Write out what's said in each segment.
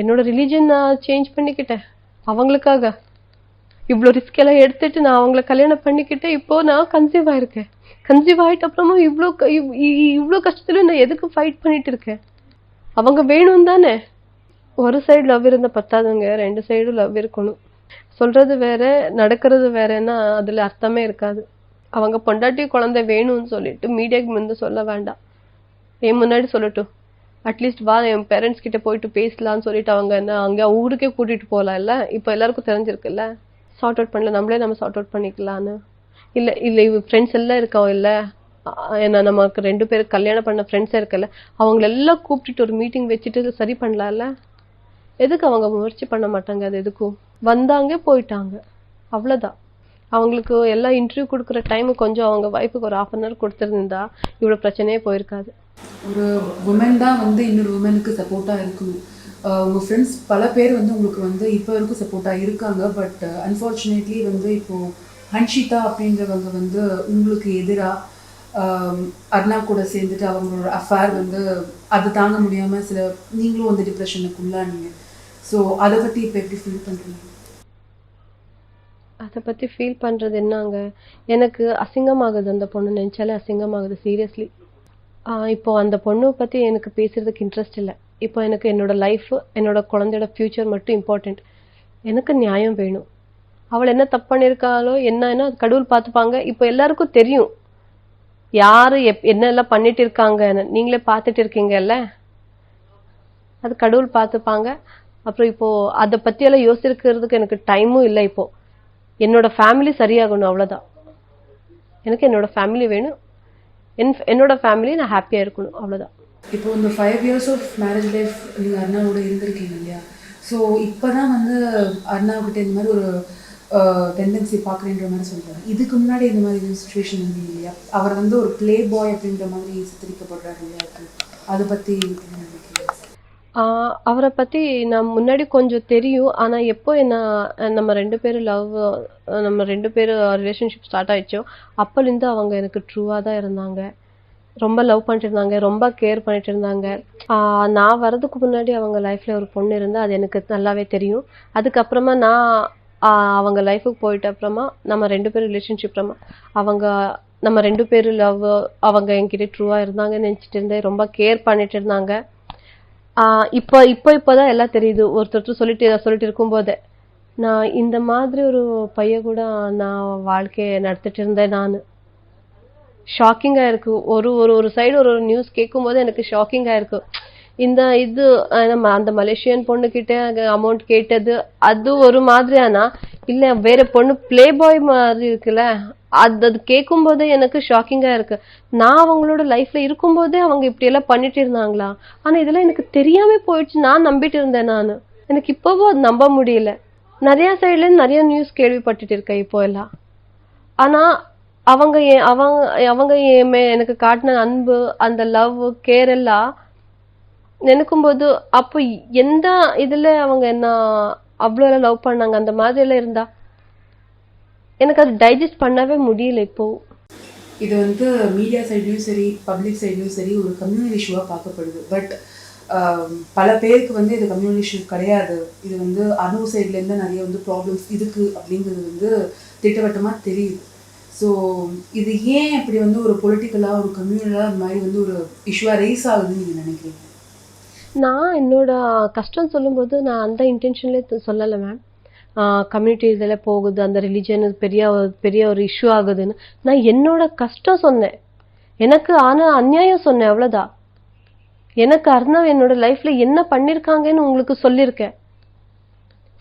என்னோட ரிலீஜன் நான் சேஞ்ச் பண்ணிக்கிட்டேன் அவங்களுக்காக. இவ்வளோ ரிஸ்க் எல்லாம் எடுத்துட்டு நான் அவங்கள கல்யாணம் பண்ணிக்கிட்டேன். இப்போ நான் கன்சீவ் ஆயிருக்கேன். கன்சீவ் ஆயிட்ட அப்புறமும் இவ்வளோ கஷ்டத்துல நான் எதுக்கு ஃபைட் பண்ணிட்டு இருக்கேன்? அவங்க வேணும் தானே. ஒரு சைடு லவ் இருந்தா பத்தாதுங்க, 2 சைடும் லவ் இருக்கணும். சொல்றது வேற நடக்கிறது வேறன்னா அதுல அர்த்தமே இருக்காது. அவங்க பொண்டாட்டி குழந்தை வேணும்னு சொல்லிட்டு மீடியாக்கு முந்து சொல்ல வேண்டாம், என் முன்னாடி சொல்லட்டும். அட்லீஸ்ட் வா என் பேரண்ட்ஸ் கிட்ட போயிட்டு பேசலாம்னு சொல்லிட்டு அவங்க என்ன அங்கே ஊருக்கே கூட்டிட்டு போகலாம். இல்லை இப்போ எல்லாருக்கும் தெரிஞ்சிருக்குல்ல, சார்ட் அவுட் பண்ணல, நம்ம சார்ட் அவுட் பண்ணிக்கலான்னு. இல்லை இல்லை ஃப்ரெண்ட்ஸ் எல்லாம் இருக்கோம். இல்லை ஏன்னா நமக்கு 2 பேருக்கு கல்யாணம் பண்ண ஃப்ரெண்ட்ஸே இருக்குல்ல, அவங்களெல்லாம் கூப்பிட்டுட்டு ஒரு மீட்டிங் வச்சுட்டு சரி பண்ணலாம்ல. எதுக்கு அவங்க முயற்சி பண்ண மாட்டாங்க? அது எதுக்கும் வந்தாங்க போயிட்டாங்க, அவ்வளோதான். அவங்களுக்கு எல்லாம் இன்டர்வியூ கொடுக்குற டைமு கொஞ்சம் அவங்க வைஃபுக்கு ஒரு 1/2 hour கொடுத்துருந்தா இவ்வளோ பிரச்சனையே போயிருக்காது. ஒரு உமன் தான் வந்து இன்னொரு உமனுக்கு சப்போர்ட்டாக இருக்கணும். உங்கள் ஃப்ரெண்ட்ஸ் பல பேர் வந்து உங்களுக்கு வந்து இப்போ வரைக்கும் சப்போர்ட்டாக இருக்காங்க. பட் அன்ஃபார்ச்சுனேட்லி வந்து இப்போது ஹன்ஷிதா அப்படின்றவங்க வந்து உங்களுக்கு எதிராக அர்ணா கூட சேர்ந்துட்டு அவங்களோட அஃபேர் வந்து அது தாங்க முடியாமல் நீங்களும் வந்து டிப்ரெஷனுக்கு உள்ளானீங்க. ஸோ அதை பற்றி இப்போ எப்படி ஃபீல் பண்ணுறீங்க? அதை பற்றி ஃபீல் பண்ணுறது என்னங்க, எனக்கு அசிங்கமாகுது. அந்த பொண்ணு நினச்சாலே அசிங்கமாகுது, சீரியஸ்லி. இப்போ அந்த பொண்ணை பற்றி எனக்கு பேசுறதுக்கு இன்ட்ரெஸ்ட் இல்லை. இப்போ எனக்கு என்னோட லைஃப், என்னோட குழந்தையோட ஃப்யூச்சர் மட்டும் இம்பார்ட்டண்ட். எனக்கு நியாயம் வேணும். அவள் என்ன தப்பு பண்ணியிருக்காளோ என்னன்னா அது கடவுள் பார்த்துப்பாங்க. இப்போ எல்லாருக்கும் தெரியும் யாரு என்னெல்லாம் பண்ணிட்டு இருக்காங்கன்னு, நீங்களே பார்த்துட்டு இருக்கீங்கல்ல, அது கடவுள் பார்த்துப்பாங்க. அப்புறம் இப்போ அதை பற்றியெல்லாம் யோசிக்கிறதுக்கு எனக்கு டைமும் இல்லை. இப்போ என்னோட ஃபேமிலி சரியாகணும், அவ்வளோதான். எனக்கு என்னோட ஃபேமிலி வேணும், என்னோட ஃபேமிலி நான் ஹாப்பியாக இருக்கணும், அவ்வளோதான். இப்போ இந்த 5 years ஆஃப் மேரேஜ் லைஃப் நீங்கள் அர்ணாவோட இருந்திருக்கீங்க இல்லையா? ஸோ இப்போ தான் வந்து அர்ணாவுக்கிட்ட இந்த மாதிரி ஒரு டெண்டன்சி பார்க்குறேன்ற மாதிரி சொல்கிறாரு. இதுக்கு முன்னாடி இந்த மாதிரி சுச்சுவேஷன் வந்து இல்லையா? அவர் வந்து ஒரு ப்ளே பாய் அப்படின்ற மாதிரி சித்தரிக்கப்படுறாரு இல்லையா? அதை பற்றி அவரை பற்றி நான் முன்னாடி கொஞ்சம் தெரியும். ஆனால் எப்போ நம்ம 2 பேரும் நம்ம 2 பேரும் ரிலேஷன்ஷிப் ஸ்டார்ட் ஆயிடுச்சோ அப்போலேருந்து அவங்க எனக்கு ட்ரூவாக தான் இருந்தாங்க. ரொம்ப லவ் பண்ணிட்டு இருந்தாங்க, ரொம்ப கேர் பண்ணிட்டு இருந்தாங்க. நான் வர்றதுக்கு முன்னாடி அவங்க லைஃப்பில் ஒரு பொண்ணு இருந்தால் அது எனக்கு நல்லாவே தெரியும். அதுக்கப்புறமா நான் அவங்க லைஃபுக்கு போயிட்ட அப்புறமா நம்ம 2 பேரும் ரிலேஷன்ஷிப் நம்ம 2 பேரும் லவ், அவங்க என்கிட்ட ட்ரூவாக இருந்தாங்கன்னு நினச்சிட்டு இருந்தேன். ரொம்ப கேர் பண்ணிட்டு இருந்தாங்க. இப்போதான் எல்லாம் தெரியுது. ஒருத்தர் சொல்லிட்டு இருக்கும்போதே நான் இந்த மாதிரி ஒரு பையன் கூட நான் வாழ்க்கையை நடத்திட்டு இருந்தேன். நான் ஷாக்கிங்காக இருக்கு. ஒரு சைடு ஒரு நியூஸ் கேட்கும் போது எனக்கு ஷாக்கிங்காக இருக்கு. இது நம்ம அந்த மலேசியன் பொண்ணுக்கிட்ட அமௌண்ட் கேட்டது அது ஒரு மாதிரியானா, இல்லை வேற பொண்ணு பிளே பாய் மாதிரி இருக்குல்ல, அது கேட்கும் போதே எனக்கு ஷாக்கிங்கா இருக்கு. நான் அவங்களோட லைஃப்ல இருக்கும்போதே அவங்க இப்படி எல்லாம் பண்ணிட்டு இருந்தாங்களா? ஆனா இதெல்லாம் எனக்கு தெரியாம போயிடுச்சு. நான் நம்பிட்டு இருந்தேன். எனக்கு இப்பவும் அது நம்ப முடியல. நிறைய சைட்ல இருந்து நிறைய நியூஸ் கேள்விப்பட்டுட்டு இருக்கேன் இப்போ எல்லாம். ஆனா அவங்க எனக்கு காட்டின அன்பு, அந்த லவ், கேர் எல்லாம் நினைக்கும்போது அப்போ எந்த இதுல அவங்க என்ன அவ்வளோ எல்லாம் லவ் பண்ணாங்க அந்த மாதிரி எல்லாம் இருந்தா எனக்கு அது டைஜஸ்ட் பண்ணவே முடியல. இப்போ இது வந்து மீடியா சைட்லையும் சரி, பப்ளிக் சைட்லையும் சரி ஒரு கம்யூனல் இஷ்யூவாக பார்க்கப்படுது. பட் பல பேருக்கு வந்து இது கம்யூனல் இஷ்யூ கிடையாது. இது வந்து அணு சைட்லேருந்து நிறைய வந்து ப்ராப்ளம்ஸ் இருக்குது அப்படிங்கிறது வந்து திட்டவட்டமாக தெரியுது. ஸோ இது ஏன் இப்படி வந்து ஒரு பொலிட்டிக்கலாக ஒரு கம்யூனலாக இந்த மாதிரி வந்து ஒரு இஷ்யூவாக ரைஸ் ஆகுதுன்னு நீங்கள் நினைக்கிறீங்க? நான் என்னோட கஷ்டம் சொல்லும்போது நான் அந்த இன்டென்ஷன்லேயே சொல்லலை மேம். கம்யூனிட்டி இதில் போகுது, அந்த ரிலீஜன் பெரிய ஒரு இஷ்யூ ஆகுதுன்னு நான் என்னோட கஷ்டம் சொன்னேன். எனக்கு ஆனால் அநியாயம் சொன்னேன், அவ்வளோதான். எனக்கு அர்ணவ் என்னோட லைஃப்பில் என்ன பண்ணியிருக்காங்கன்னு உங்களுக்கு சொல்லியிருக்கேன்.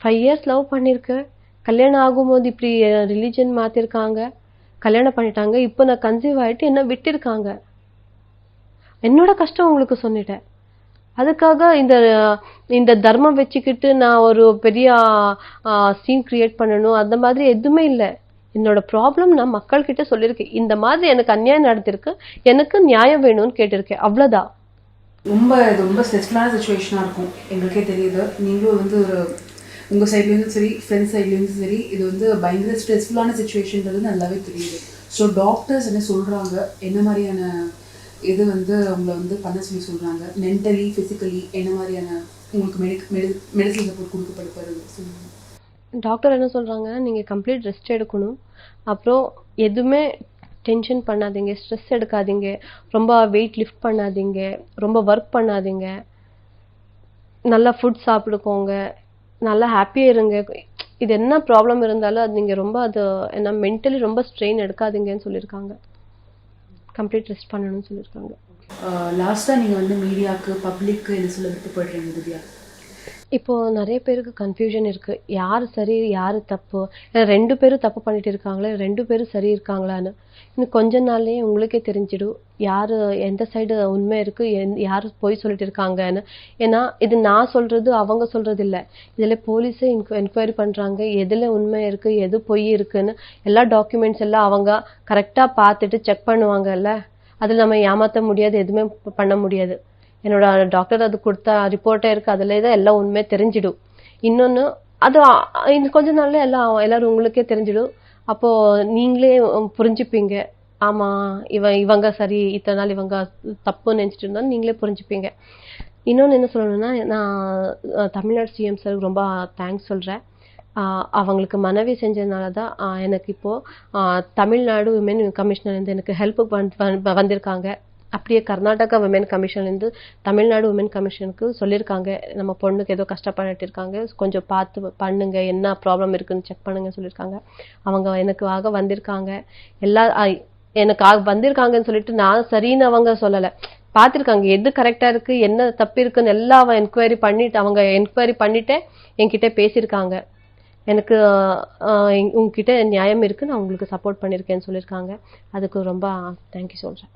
5 years லவ் பண்ணியிருக்கேன். கல்யாணம் ஆகும்போது இப்படி ரிலீஜன் மாற்றிருக்காங்க, கல்யாணம் பண்ணிட்டாங்க. இப்போ நான் கன்சீவ் ஆகிட்டு என்ன விட்டிருக்காங்க. என்னோட கஷ்டம் உங்களுக்கு சொன்னிட்டேன். அதுக்காக இந்த தர்மம் வச்சுக்கிட்டு நான் ஒரு பெரிய சீன் கிரியேட் பண்ணணும் அந்த மாதிரி எதுவுமே இல்லை. என்னோட ப்ராப்ளம் நான் மக்கள்கிட்ட சொல்லியிருக்கேன். இந்த மாதிரி எனக்கு அநியாயம் நடத்திருக்கு, எனக்கு நியாயம் வேணும்னு கேட்டிருக்கேன், அவ்வளோதான். ரொம்ப ஸ்ட்ரெஸ்ஃபுல்லான சுச்சுவேஷனாக இருக்கும், எங்களுக்கே தெரியுது. நீங்களும் வந்து ஒரு உங்கள் சைட்லேருந்து சரி, ஃப்ரெண்ட்ஸ் சைட்லேருந்து சரி, இது வந்து பயங்கர ஸ்ட்ரெஸ்ஃபுல்லான சுச்சுவேஷன்றது நல்லாவே தெரியுது. ஸோ டாக்டர்ஸ் என்ன சொல்கிறாங்க, என்ன மாதிரியான இது வந்து அவங்கள வந்து பண்ண சொல்கிறாங்க, மென்டலி ஃபிசிக்கலி என்ன மாதிரியான உங்களுக்கு மெடிசன் சப்போர்ட் கொடுக்கப்படுறது சொல்லுங்கள். டாக்டர் என்ன சொல்கிறாங்க, நீங்கள் கம்ப்ளீட் ரெஸ்ட் எடுக்கணும், அப்புறம் எதுவுமே டென்ஷன் பண்ணாதீங்க, ஸ்ட்ரெஸ் எடுக்காதீங்க, ரொம்ப வெயிட் லிஃப்ட் பண்ணாதீங்க, ரொம்ப ஒர்க் பண்ணாதீங்க, நல்லா ஃபுட் சாப்பிடுக்கோங்க, நல்லா ஹாப்பியாக இருங்க. இது என்ன ப்ராப்ளம் இருந்தாலும் அது நீங்கள் ரொம்ப அது என்ன மென்டலி ரொம்ப ஸ்ட்ரெயின் எடுக்காதீங்கன்னு சொல்லியிருக்காங்க. கம்ப்ளீட் ரெஸ்ட் பண்ணணும்னு சொல்லியிருக்காங்க. லாஸ்ட்டாக நீங்கள் வந்து மீடியாவுக்கு பப்ளிக்கு என்ன சொல்ல விருப்பப்படுறீங்க திவ்யா? இப்போது நிறைய பேருக்கு கன்ஃபியூஷன் இருக்குது, யார் சரி யார் தப்பு, ஏன்னா 2 பேரும் தப்பு பண்ணிட்டு இருக்காங்களே, 2 பேரும் சரி இருக்காங்களான்னு. இன்னும் கொஞ்ச நாள்லேயே உங்களுக்கே தெரிஞ்சிடும் யார் எந்த சைடு உண்மை இருக்குது, யார் பொய் சொல்லிட்டு இருக்காங்கன்னு. ஏன்னா இது நான் சொல்கிறது அவங்க சொல்கிறது இல்லை, இதில் போலீஸே என்கொயரி பண்ணுறாங்க, எதில் உண்மை இருக்குது எது பொய் இருக்குன்னு. எல்லா டாக்குமெண்ட்ஸ் எல்லாம் அவங்க கரெக்டாக பார்த்துட்டு செக் பண்ணுவாங்கல்ல, அதில் நம்ம ஏமாற்ற முடியாது, எதுவுமே பண்ண முடியாது. என்னோட டாக்டர் அது கொடுத்த ரிப்போர்ட்டே இருக்குது, அதில் தான் எல்லாம் உண்மை தெரிஞ்சிடும். இன்னொன்று அது இன்னும் கொஞ்ச நாள்ல எல்லாரும் உங்களுக்கே தெரிஞ்சிடும். அப்போது நீங்களே புரிஞ்சுப்பீங்க, ஆமாம் இவங்க சரி, இத்தனை நாள் இவங்க தப்புன்னு நினச்சிட்டு இருந்தாலும் நீங்களே புரிஞ்சுப்பீங்க. இன்னொன்று என்ன சொல்லணும்னா, நான் தமிழ்நாடு சிஎம் சார் ரொம்ப தேங்க்ஸ் சொல்கிறேன். அவங்களுக்கு மனைவி செஞ்சதுனால தான் எனக்கு இப்போது தமிழ்நாடு விமென் கமிஷனர்லேருந்து எனக்கு ஹெல்ப் வந்திருக்காங்க. அப்படியே கர்நாடகா விமென் கமிஷன்லேருந்து தமிழ்நாடு விமென் கமிஷனுக்கு சொல்லியிருக்காங்க, நம்ம பொண்ணுக்கு ஏதோ கஷ்டப்பட்டு இருக்காங்க, கொஞ்சம் பார்த்து பண்ணுங்க, என்ன ப்ராப்ளம் இருக்குன்னு செக் பண்ணுங்க சொல்லியிருக்காங்க. அவங்க எனக்காக வந்திருக்காங்க, எனக்காக வந்திருக்காங்கன்னு சொல்லிட்டு நான் சரின்னு அவங்க சொல்லலை, பார்த்துருக்காங்க எது கரெக்டாக இருக்குது என்ன தப்பு இருக்குன்னு எல்லாம் அவங்க என்கொயரி பண்ணிட்டே என்கிட்ட பேசியிருக்காங்க. எனக்கு உங்ககிட்ட நியாயம் இருக்குது, நான் உங்களுக்கு சப்போர்ட் பண்ணியிருக்கேன்னு சொல்லியிருக்காங்க. அதுக்கு ரொம்ப தேங்க்யூ சொல்கிறேன்.